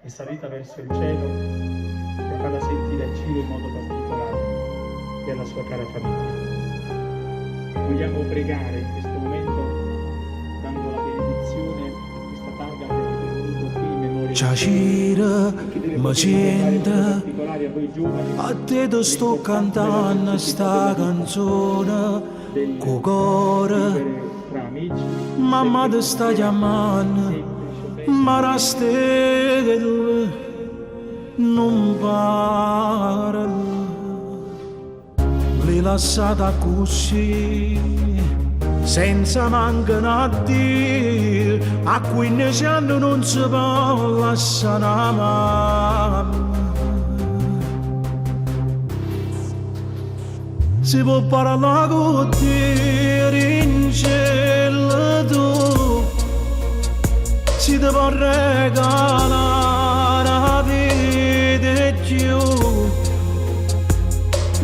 è salita verso il cielo per farla sentire a Ciro in modo particolare e alla sua cara famiglia. Vogliamo pregare in questo momento dando la benedizione a questa targa che avete voluto qui in memoria Ciao Ciro, mi sento, particolari a voi giovani. a te ti sto cantando sta canzone con cuore. Tra amici, Mamma ti sta chiamando, ma reste che tu non parli. L'hai lasciata così, senza mancare a dire, a 15 anni non si può lasciare la mamma. Si può parlare con te in cielo tu, si ti può regalare la vita e più,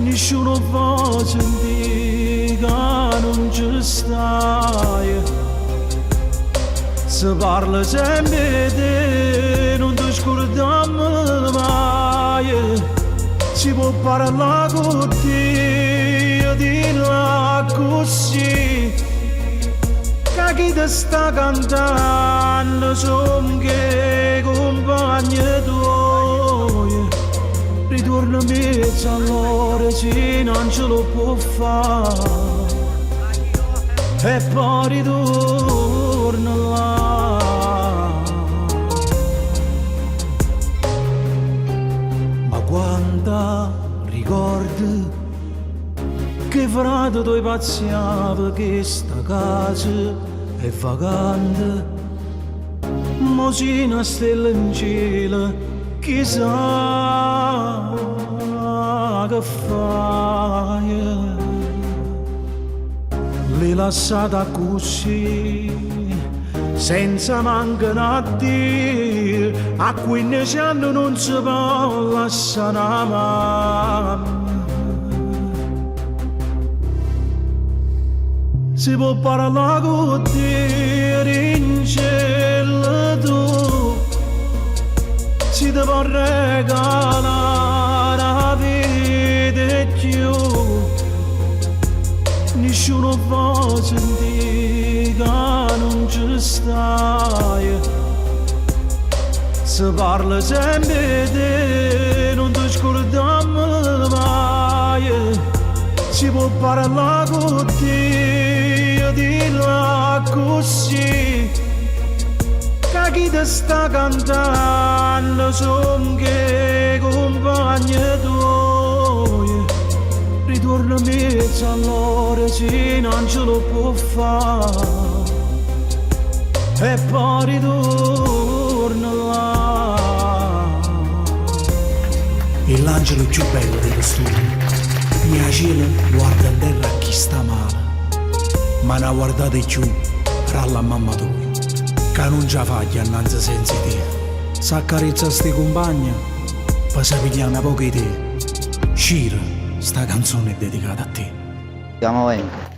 nessuno può sentire che non ci stai. Si parla sempre di te, non ti scordiamo mai. Si può parlare con te, dirla così, che chi ti sta cantando sono che compagni tuoi. Ritorna mezzo all'ora se non ce lo può fare, e poi ritorna là. Ma quando ricordi che frate tu pazziava che sta casa è vacante, mo si una stella in cielo, chissà che fai. L'hai lasciata così, senza mancare a dire, a 15 anni non si può lasciare la mamma. Si può parlare con te in cielo tu, si ti può regalare la vita e più, nessuno può sentire che non ci stai. Si parla sempre di te, non ti scordiamo mai. Si può parlare con te, dirla così, che chi ti sta cantando sono che compagni tuoi. Ritorna mezzo all'ora se non ce lo può fare, e poi ritorna là. E l'angelo più bello dello studio, mia cielo guarda in terra a chi sta male, ma non guardate più tra la mamma tua, che non già faglia annanzi senza te. S'accarezza sti compagni, poi si piglia una poca di te. Ciro, sta canzone è dedicata a te. Stiamo venendo.